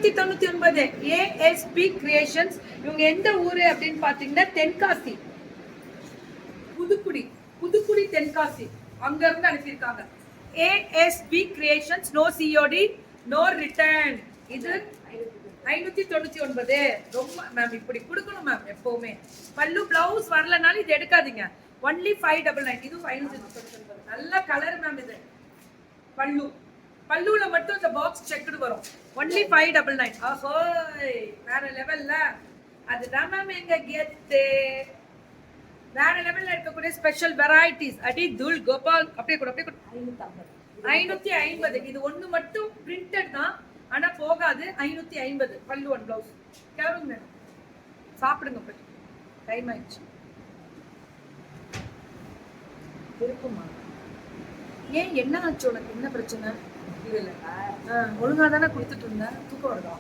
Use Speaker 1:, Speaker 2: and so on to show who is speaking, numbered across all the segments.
Speaker 1: 599 ASP creations. இவங்க எந்த ஊரு அப்படின்னு பாத்தீங்கன்னா தென்காசி, புதுக்குடி, புதுக்குடி தென்காசி, அங்க இருந்து அனுப்பியிருக்காங்க. ASP creations, no COD, no return. இது 599. ரொம்ப மேம் இப்படி கொடுக்கணும் மேம் எப்பவுமே. பல்லு பிளவுஸ் வரலனாலும் இது எடுக்காதீங்க. ஒன்லி 599. இது 599. நல்ல கலர் மேம். இது பல்லு, பல்லுல மட்டும் இந்த பாக்ஸ் செக்குடு வரும். ஒன்லி 599. ஆஹோய், வேற லெவல்ல. அதுதான் மேம் எங்க கெத்து. வேற லெவல்ல இருக்கக்கூடிய ஸ்பெஷல் வெரைட்டிஸ். அடி துல் கோபால். அப்படியே கூட, அப்படியே கூட. 550. இது ஒண்ணு மட்டும் பிரிண்டட் தான், ஆனா போகாது. 550 பல்லு ஒன் பிளவுஸ். கேளுங்க மேம், சாப்பிடுங்க போய், டைம் ஆயிடுச்சு. இருக்குமா? ஏன் என்ன ஆச்சு உனக்கு? என்ன பிரச்சனை? ஒழுங்கா தானே கொடுத்துட்டு இருந்தேன். தூக்கம் வருதா?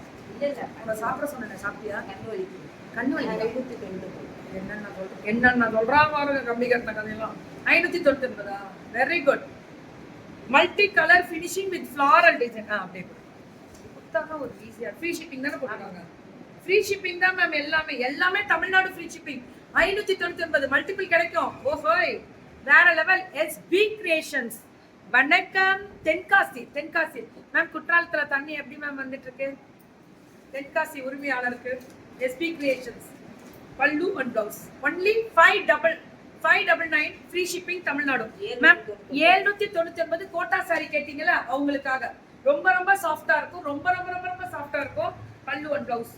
Speaker 1: இல்ல சாப்பிட சொன்னேன். சாப்பிட்டியா? கண்ணு வலி. என்னென்ன சொல்றா பாருங்க. கம்மி கட்டின கதையெல்லாம். 599. Very good. Multi colour finishing with floral design. அப்படியே கொடுத்தாங்க ஒரு ஈஸியா. ஃப்ரீ ஷிப்பிங் தானே போட்டுருக்காங்க. ஃப்ரீ ஷிப்பிங் தான் மேம். எல்லாமே எல்லாமே தமிழ்நாடு ஃப்ரீ ஷிப்பிங். 599 மல்டிபிள் கிடைக்கும். ஓஹோய், வேற லெவல். SP creations. வணக்கம் தென்காசி. தென்காசி மேம், குற்றாலத்துல தண்ணி எப்படி மேம் வந்துட்டு இருக்கு? தென்காசி உரிமையாளருக்கு SP creations. Pallu and blouse only 599. Free shipping Tamil Nadu ma'am. 799 Kota sari கேட்டீங்களா, அவங்களுக்காக. ரொம்ப ரொம்ப சாஃப்டா இருக்கும். ரொம்ப ரொம்ப ரொம்ப ரொம்ப சாஃப்டா இருக்கும். பல்லு அண்ட் பிளவுஸ்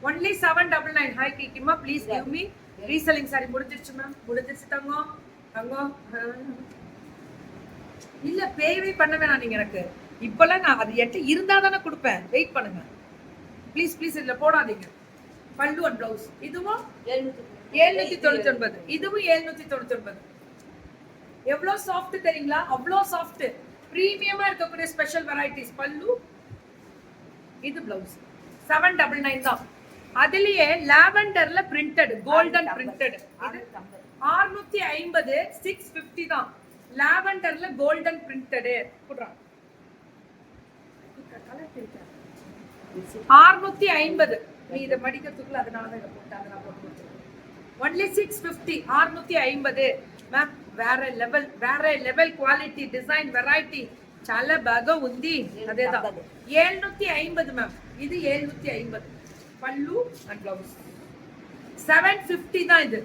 Speaker 1: ஒன்லி 799. ஹாய் கிக்கிமா, please give me. Reselling sari முடிஞ்சிருச்சு மேம். முடிஞ்சிருச்சு தங்கம். தங்கம் இல்ல பேவே பண்ண வேணாம் நீங்க. எனக்கு இப்பெல்லாம் நான் அது எட்ட இருந்தா தானே கொடுப்பேன். வெயிட் பண்ணுங்க ப்ளீஸ் ப்ளீஸ். இதுல போடாதீங்க. பல்லு அண்ட் பிளவுஸ் இதுவும் 799. இதுவும் 799. எவ்வளவு சாஃப்ட் தெரியுங்களா? அவ்வளோ சாஃப்ட். பிரீமியமா இருக்கக்கூடிய ஸ்பெஷல் வெரைட்டிஸ். பல்லு, இது பிளவுஸ் 799 தான். அதுலயே லாவெண்டர்ல பிரிண்டட், கோல்டன் பிரிண்டட். இது 650. 650 தான். லாவெண்டர்ல கோல்டன் பிரிண்டட். போடுறாங்க 650. நீ இதை மடிக்கிறதுக்குள்ள அதனாலதான் இதை போட்டு அதை நான் போட்டு கொடுத்துருக்கேன். ஒன்லி 650. 650 மேம். வேற லெவல், வேற லெவல் குவாலிட்டி, டிசைன், வெரைட்டி చాలా బాగా ఉంది. అదేதான் 750 மேம். இது 750. பல்லு அண்ட் பிளவுஸ் 750 தான். இது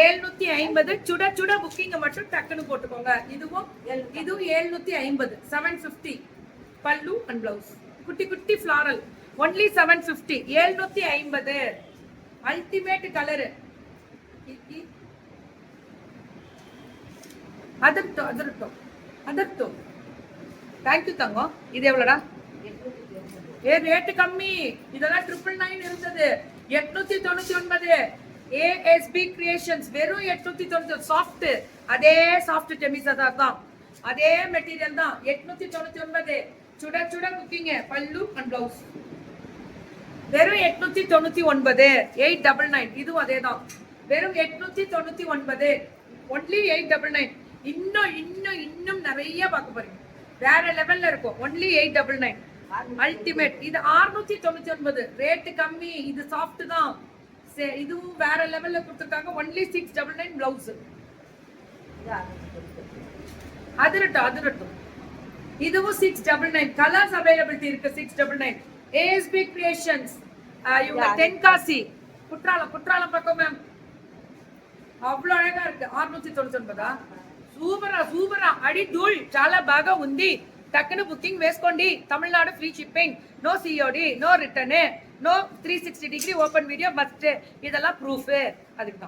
Speaker 1: 750. சுட சுட புக்கிங் மட்டும் டக்குன்னு போட்டுக்கோங்க. இதுவும் 750. 750 பல்லு அண்ட் பிளவுஸ். குட்டி குட்டி ஃப்ளாரல். ஒன்லி 750. 750. Ultimate colour. அதர்த்தோ அதர்த்தோ அதர்த்தோ. தேங்க்யூ தங்கம். இது எவ்வளோடா? ரேட்டு கம்மி. இதெல்லாம் 999 இருந்தது. 899. ஏஎஸ்பி கிரியேஷன்ஸ் வெறும் 899. சாஃப்ட், அதே சாஃப்ட் டெமிசதார் தான், அதே மெட்டீரியல் தான். 899. சுட சுட குக்கிங். பல்லு அண்ட் பிளவுஸ் வெறும் 899. 899. இதுவும் அதே தான். வெறும் 899. ஒன்லி 899. இன்னும் இன்னும் இன்னும் நிறைய பார்க்க போறீங்க. வேற லெவல்ல இருக்கும். ஒன்லி 899. அல்டிமேட். இது 699. ரேட்டு கம்மி. இது சாஃப்ட் தான். இதுவும் வேற லெவல்ல கொடுத்துருக்காங்க. Only 699 blouse. அதிரட்டும் அதிரட்டும். இதுவும் 699. கலர்ஸ் அவைலபிலிட்டி இருக்கு. 699. ASP creations. இவங்க தென்காசி, குற்றாலம். குற்றாலம் பக்கம் மேம். அவ்வளவு அழகா இருக்கு. 699. సూపరా సూపరా. అడి ధూల్ చాలా బాగా ఉంది. టక్కున బుకింగ్ వేసుకోండి. Tamil Nadu free shipping. No COD, no return, no 360 degree open video must. இதெல்லாம் ப்ரூஃப். அதுக்கு தான்.